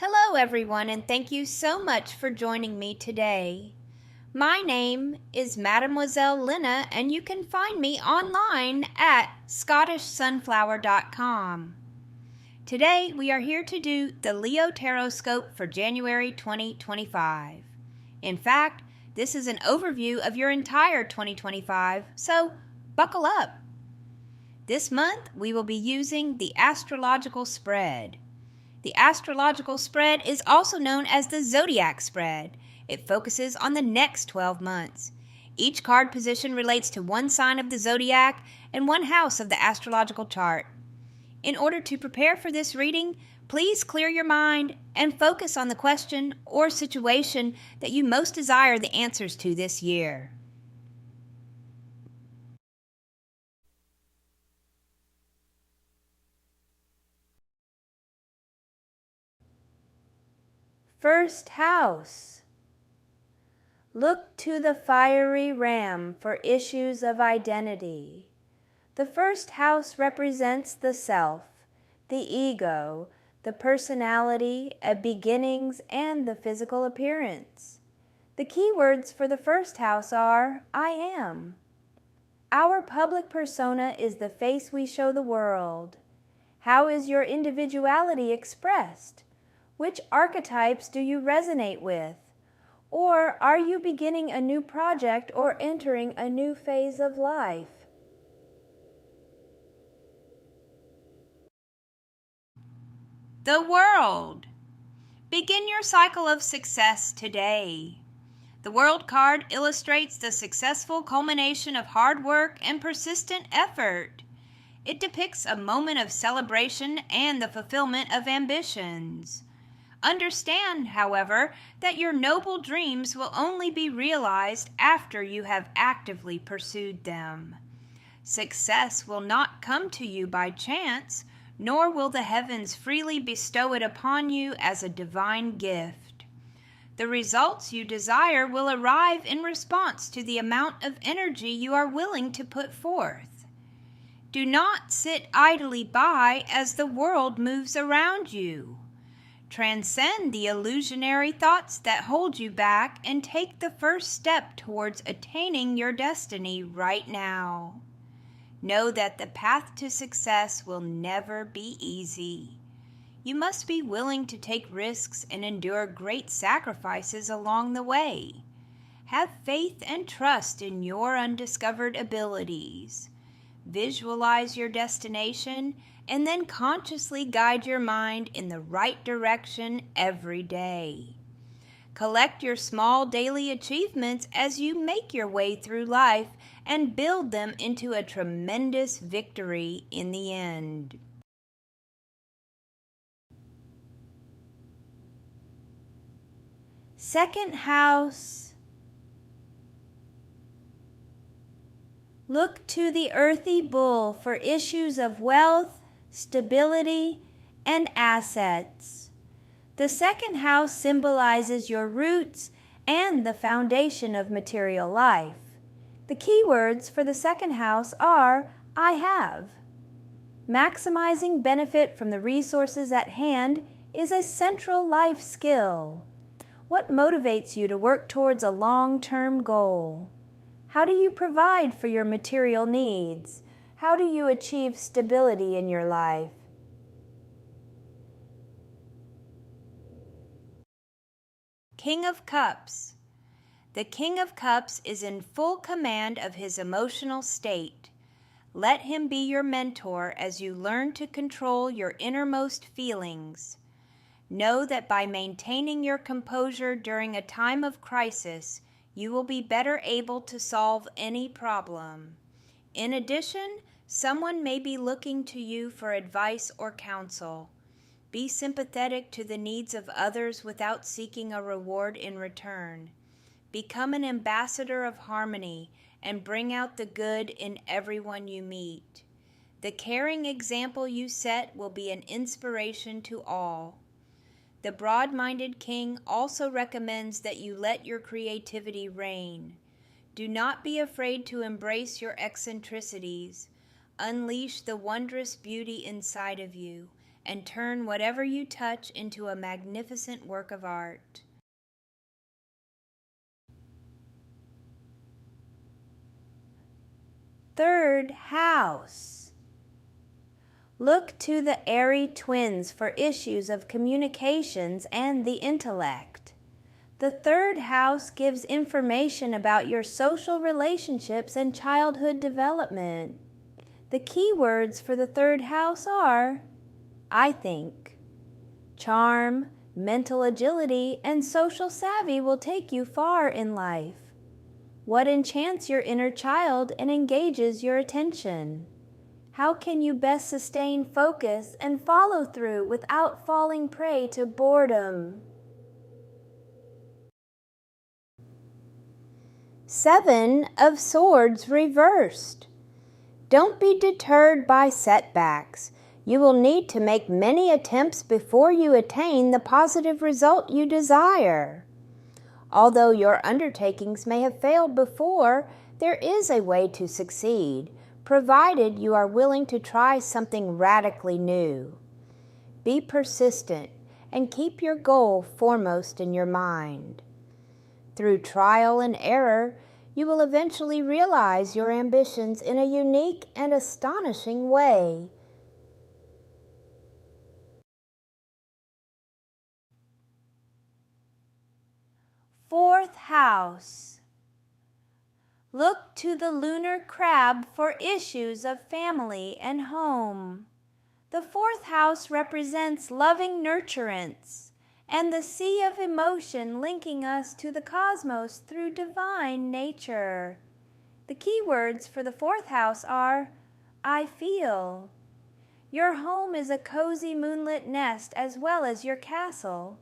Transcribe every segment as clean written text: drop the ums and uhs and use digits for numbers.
Hello, everyone, and thank you so much for joining me today. My name is Mademoiselle Lynna, and you can find me online at scottishsunflower.com. Today, we are here to do the Leo TarotScope for January 2025. In fact, this is an overview of your entire 2025, so buckle up. This month, we will be using the astrological spread. The astrological spread is also known as the zodiac spread. It focuses on the next 12 months. Each card position relates to one sign of the zodiac and one house of the astrological chart. In order to prepare for this reading, please clear your mind and focus on the question or situation that you most desire the answers to this year. First house. Look to the fiery ram for issues of identity. The first house represents the self, the ego, the personality, beginnings, and the physical appearance. The key words for the first house are I am. Our public persona is the face we show the world. How is your individuality expressed? Which archetypes do you resonate with? Or are you beginning a new project or entering a new phase of life? The world. Begin your cycle of success today. The World card illustrates the successful culmination of hard work and persistent effort. It depicts a moment of celebration and the fulfillment of ambitions. Understand, however, that your noble dreams will only be realized after you have actively pursued them. Success will not come to you by chance, nor will the heavens freely bestow it upon you as a divine gift. The results you desire will arrive in response to the amount of energy you are willing to put forth. Do not sit idly by as the world moves around you. Transcend the illusionary thoughts that hold you back and take the first step towards attaining your destiny right now. Know that the path to success will never be easy. You must be willing to take risks and endure great sacrifices along the way. Have faith and trust in your undiscovered abilities. Visualize your destination and then consciously guide your mind in the right direction every day. Collect your small daily achievements as you make your way through life and build them into a tremendous victory in the end. Second house. Look to the earthy bull for issues of wealth, stability, and assets. The second house symbolizes your roots and the foundation of material life. The key words for the second house are I have. Maximizing benefit from the resources at hand is a central life skill. What motivates you to work towards a long-term goal? How do you provide for your material needs? How do you achieve stability in your life? King of Cups. The King of Cups is in full command of his emotional state. Let him be your mentor as you learn to control your innermost feelings. Know that by maintaining your composure during a time of crisis, you will be better able to solve any problem. In addition, someone may be looking to you for advice or counsel. Be sympathetic to the needs of others without seeking a reward in return. Become an ambassador of harmony and bring out the good in everyone you meet. The caring example you set will be an inspiration to all. The broad-minded king also recommends that you let your creativity reign. Do not be afraid to embrace your eccentricities. Unleash the wondrous beauty inside of you and turn whatever you touch into a magnificent work of art. Third house. Look to the airy twins for issues of communications and the intellect. The third house gives information about your social relationships and childhood development. The key words for the third house are, I think. Charm, mental agility, and social savvy will take you far in life. What enchants your inner child and engages your attention? How can you best sustain focus and follow through without falling prey to boredom? 7 of Swords reversed. Don't be deterred by setbacks. You will need to make many attempts before you attain the positive result you desire. Although your undertakings may have failed before, there is a way to succeed, provided you are willing to try something radically new. Be persistent and keep your goal foremost in your mind. Through trial and error, you will eventually realize your ambitions in a unique and astonishing way. Fourth house. Look to the lunar crab for issues of family and home. The fourth house represents loving nurturance and the sea of emotion linking us to the cosmos through divine nature. The key words for the fourth house are, I feel. Your home is a cozy moonlit nest as well as your castle.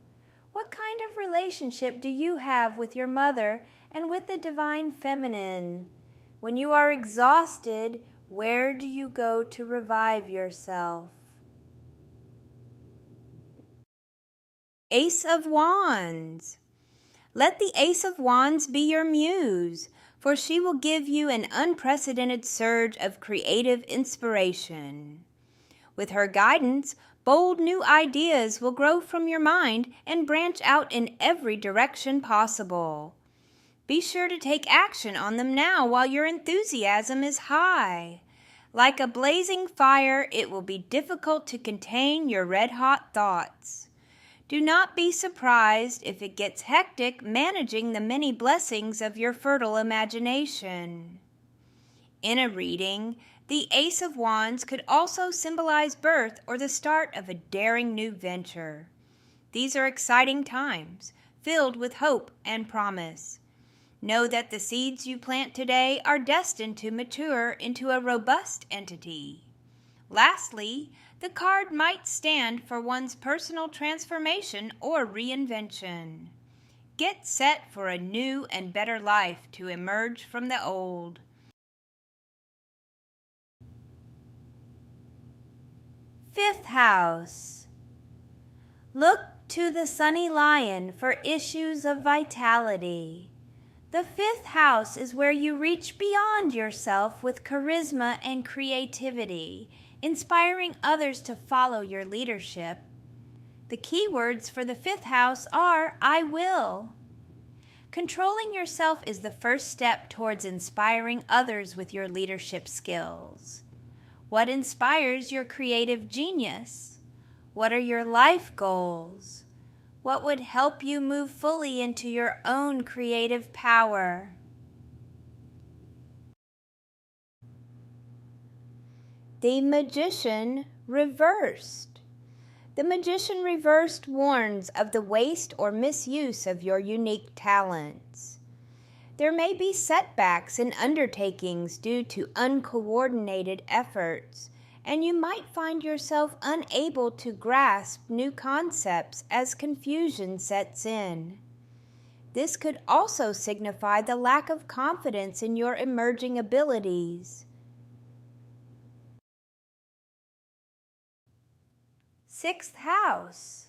What kind of relationship do you have with your mother and with the divine feminine? When you are exhausted, where do you go to revive yourself? Ace of Wands. Let the Ace of Wands be your muse, for she will give you an unprecedented surge of creative inspiration. With her guidance, bold new ideas will grow from your mind and branch out in every direction possible. Be sure to take action on them now while your enthusiasm is high. Like a blazing fire, it will be difficult to contain your red-hot thoughts. Do not be surprised if it gets hectic managing the many blessings of your fertile imagination. In a reading, the Ace of Wands could also symbolize birth or the start of a daring new venture. These are exciting times, filled with hope and promise. Know that the seeds you plant today are destined to mature into a robust entity. Lastly, the card might stand for one's personal transformation or reinvention. Get set for a new and better life to emerge from the old. Fifth house. Look to the sunny lion for issues of vitality. The fifth house is where you reach beyond yourself with charisma and creativity, inspiring others to follow your leadership. The key words for the fifth house are, I will. Controlling yourself is the first step towards inspiring others with your leadership skills. What inspires your creative genius? What are your life goals? What would help you move fully into your own creative power? The Magician reversed. The Magician reversed warns of the waste or misuse of your unique talents. There may be setbacks in undertakings due to uncoordinated efforts, and you might find yourself unable to grasp new concepts as confusion sets in. This could also signify the lack of confidence in your emerging abilities. Sixth house.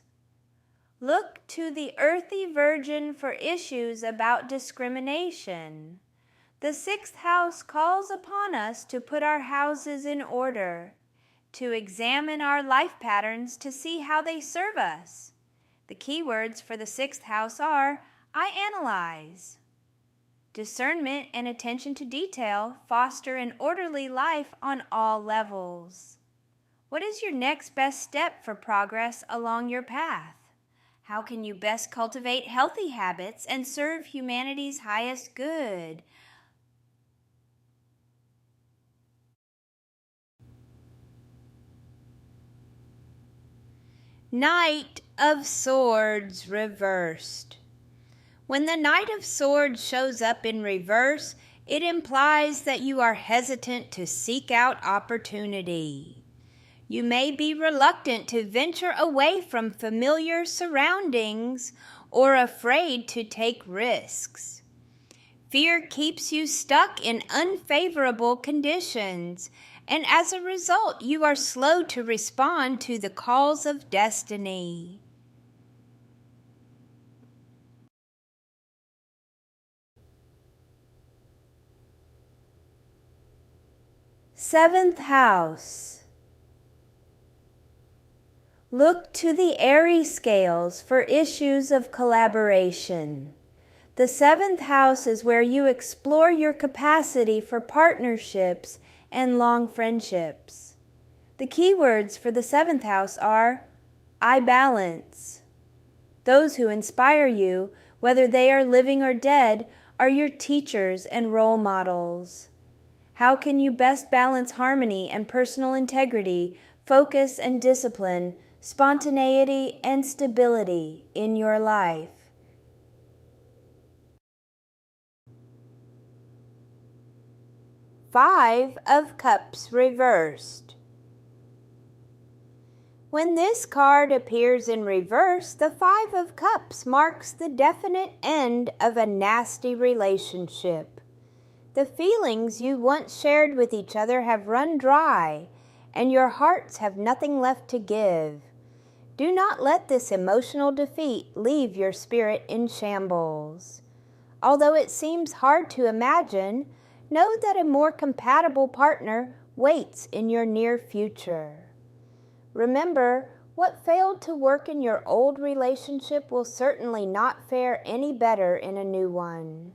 Look to the earthy virgin for issues about discrimination. The sixth house calls upon us to put our houses in order. to examine our life patterns to see how they serve us. The keywords for the 6th house are I analyze. Discernment and attention to detail foster an orderly life on all levels. What is your next best step for progress along your path? How can you best cultivate healthy habits and serve humanity's highest good? Knight of Swords reversed. When the Knight of Swords shows up in reverse, it implies that you are hesitant to seek out opportunity. You may be reluctant to venture away from familiar surroundings or afraid to take risks. Fear keeps you stuck in unfavorable conditions, and as a result, you are slow to respond to the calls of destiny. Seventh house. Look to the Aries scales for issues of collaboration. The 7th house is where you explore your capacity for partnerships and long friendships. The keywords for the 7th house are I balance. Those who inspire you, whether they are living or dead, are your teachers and role models. How can you best balance harmony and personal integrity, focus and discipline, spontaneity and stability in your life? Five of Cups reversed. When this card appears in reverse, the 5 of Cups marks the definite end of a nasty relationship. The feelings you once shared with each other have run dry, and your hearts have nothing left to give. Do not let this emotional defeat leave your spirit in shambles. Although it seems hard to imagine, know that a more compatible partner waits in your near future. Remember, what failed to work in your old relationship will certainly not fare any better in a new one.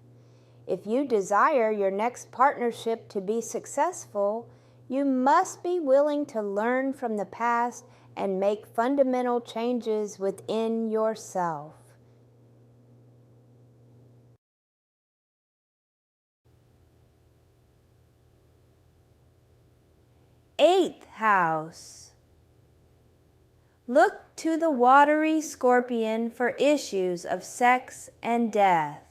If you desire your next partnership to be successful, you must be willing to learn from the past and make fundamental changes within yourself. Eighth house. Look to the watery scorpion for issues of sex and death.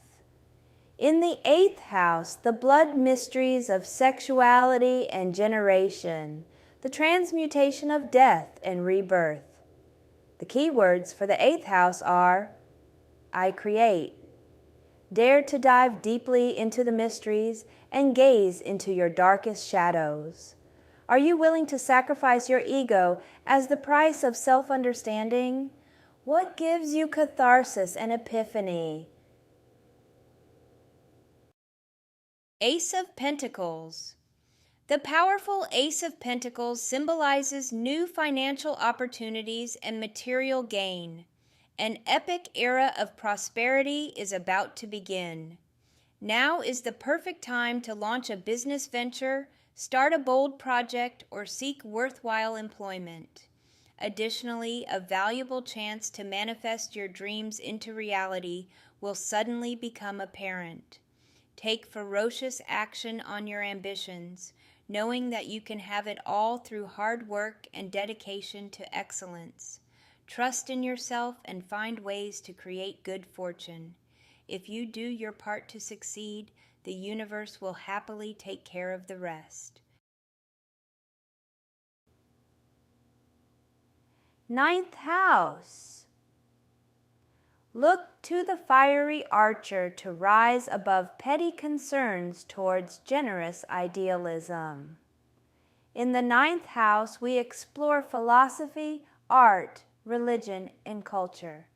In the 8th house, the blood mysteries of sexuality and generation, the transmutation of death and rebirth. The keywords for the 8th house are I create. Dare to dive deeply into the mysteries and gaze into your darkest shadows. Are you willing to sacrifice your ego as the price of self-understanding? What gives you catharsis and epiphany? Ace of Pentacles. The powerful Ace of Pentacles symbolizes new financial opportunities and material gain. An epic era of prosperity is about to begin. Now is the perfect time to launch a business venture, start a bold project, or seek worthwhile employment. Additionally, a valuable chance to manifest your dreams into reality will suddenly become apparent. Take ferocious action on your ambitions, knowing that you can have it all through hard work and dedication to excellence. Trust in yourself and find ways to create good fortune. If you do your part to succeed, the universe will happily take care of the rest. Ninth house. Look to the fiery archer to rise above petty concerns towards generous idealism. In the 9th house, we explore philosophy, art, religion, and culture.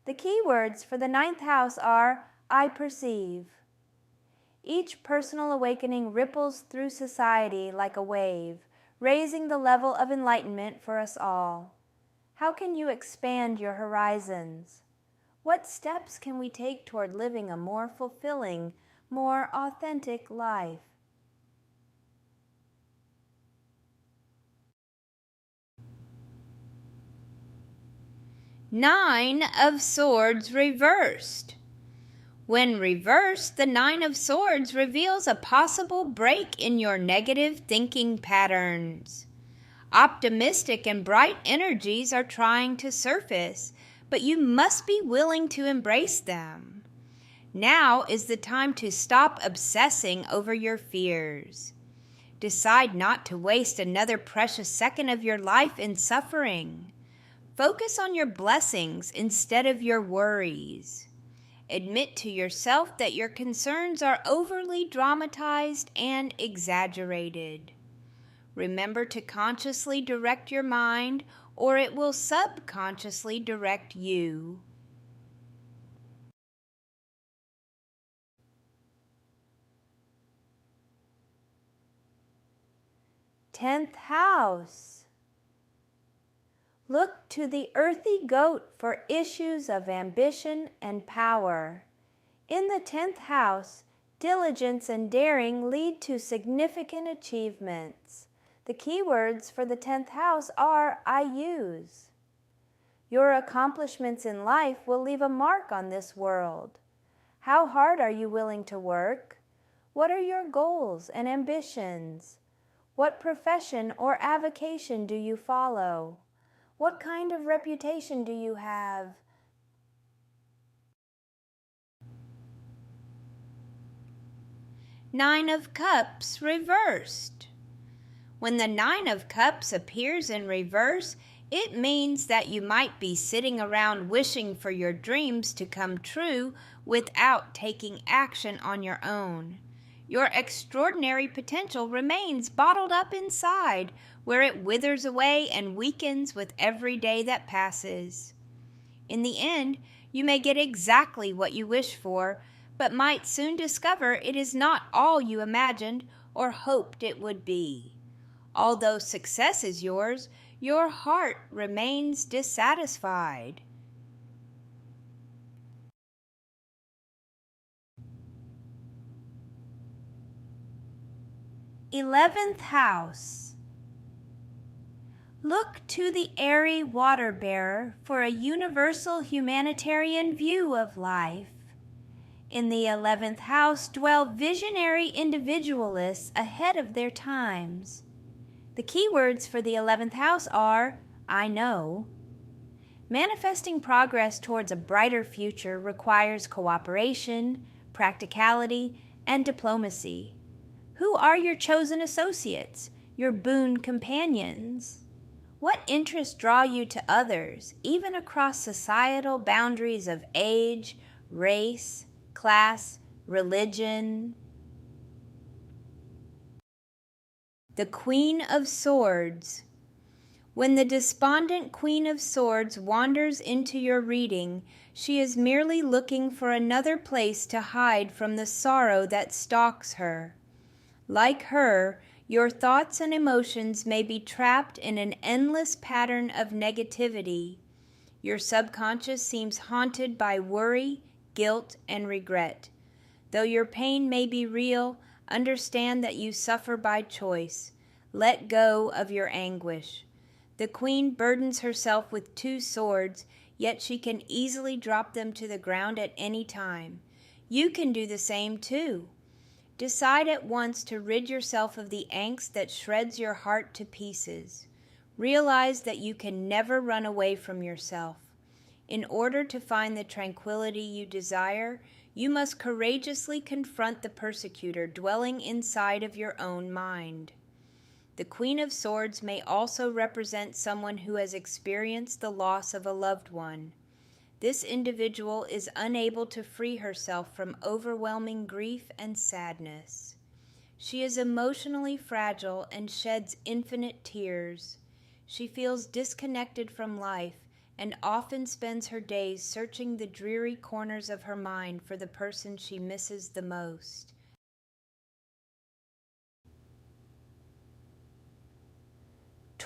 The keywords for the 9th house are I perceive. Each personal awakening ripples through society like a wave, raising the level of enlightenment for us all. How can you expand your horizons? What steps can we take toward living a more fulfilling, more authentic life? Nine of Swords reversed. When reversed, the Nine of Swords reveals a possible break in your negative thinking patterns. Optimistic and bright energies are trying to surface, but you must be willing to embrace them. Now is the time to stop obsessing over your fears. Decide not to waste another precious second of your life in suffering. Focus on your blessings instead of your worries. Admit to yourself that your concerns are overly dramatized and exaggerated. Remember to consciously direct your mind, or it will subconsciously direct you. Tenth house. Look to the earthy goat for issues of ambition and power. In the 10th house, diligence and daring lead to significant achievements. The keywords for the 10th house are I use. Your accomplishments in life will leave a mark on this world. How hard are you willing to work? What are your goals and ambitions? What profession or avocation do you follow? What kind of reputation do you have? Nine of Cups reversed. When the Nine of Cups appears in reverse, it means that you might be sitting around wishing for your dreams to come true without taking action on your own. Your extraordinary potential remains bottled up inside, where it withers away and weakens with every day that passes. In the end, you may get exactly what you wish for, but might soon discover it is not all you imagined or hoped it would be. Although success is yours, your heart remains dissatisfied. Eleventh house. Look to the airy water bearer for a universal humanitarian view of life. In the 11th house dwell visionary individualists ahead of their times. The keywords for the 11th house are I know. Manifesting progress towards a brighter future requires cooperation, practicality, and diplomacy. Who are your chosen associates, your boon companions? What interests draw you to others, even across societal boundaries of age, race, class, religion? The Queen of Swords. When the despondent Queen of Swords wanders into your reading, she is merely looking for another place to hide from the sorrow that stalks her. Like her, your thoughts and emotions may be trapped in an endless pattern of negativity. Your subconscious seems haunted by worry, guilt, and regret. Though your pain may be real, understand that you suffer by choice. Let go of your anguish. The queen burdens herself with 2 swords, yet she can easily drop them to the ground at any time. You can do the same too. Decide at once to rid yourself of the angst that shreds your heart to pieces. Realize that you can never run away from yourself. In order to find the tranquility you desire, you must courageously confront the persecutor dwelling inside of your own mind. The Queen of Swords may also represent someone who has experienced the loss of a loved one. This individual is unable to free herself from overwhelming grief and sadness. She is emotionally fragile and sheds infinite tears. She feels disconnected from life and often spends her days searching the dreary corners of her mind for the person she misses the most.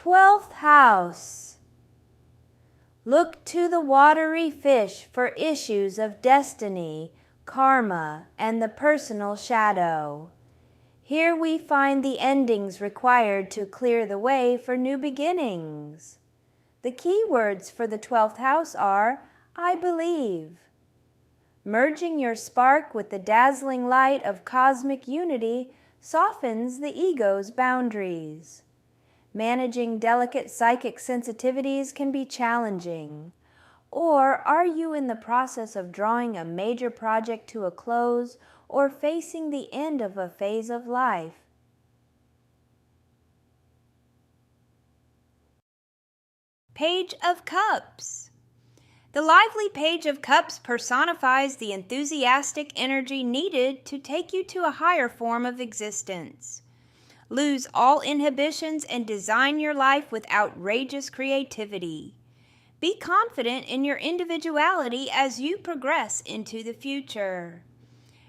12th house. Look to the watery fish for issues of destiny, karma, and the personal shadow. Here we find the endings required to clear the way for new beginnings. The key words for the 12th house are, I believe. Merging your spark with the dazzling light of cosmic unity softens the ego's boundaries. Managing delicate psychic sensitivities can be challenging. Or are you in the process of drawing a major project to a close or facing the end of a phase of life? Page of Cups. The lively Page of Cups personifies the enthusiastic energy needed to take you to a higher form of existence. Lose all inhibitions and design your life with outrageous creativity. Be confident in your individuality as you progress into the future.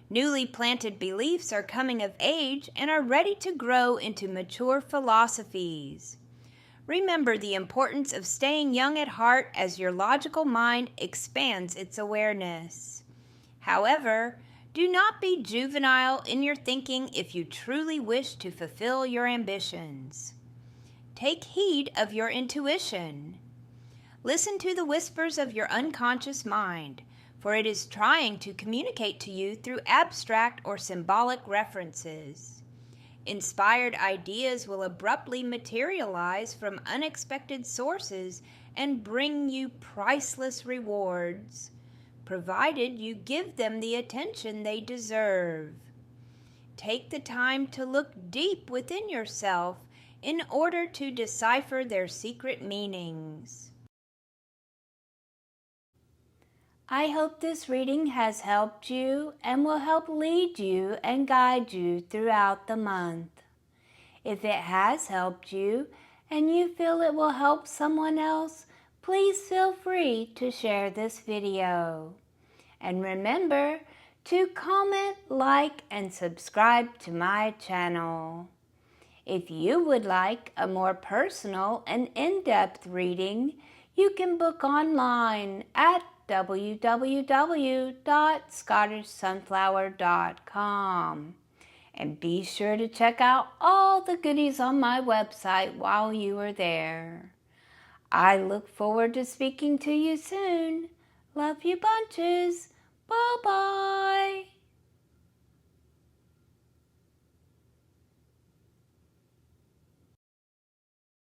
Newly planted beliefs are coming of age and are ready to grow into mature philosophies. Remember the importance of staying young at heart as your logical mind expands its awareness. However, do not be juvenile in your thinking if you truly wish to fulfill your ambitions. Take heed of your intuition. Listen to the whispers of your unconscious mind, for it is trying to communicate to you through abstract or symbolic references. Inspired ideas will abruptly materialize from unexpected sources and bring you priceless rewards, provided you give them the attention they deserve. Take the time to look deep within yourself in order to decipher their secret meanings. I hope this reading has helped you and will help lead you and guide you throughout the month. If it has helped you and you feel it will help someone else, please feel free to share this video. And remember to comment, like, and subscribe to my channel. If you would like a more personal and in-depth reading, you can book online at www.scottishsunflower.com. And be sure to check out all the goodies on my website while you are there. I look forward to speaking to you soon. Love you bunches. Bye-bye.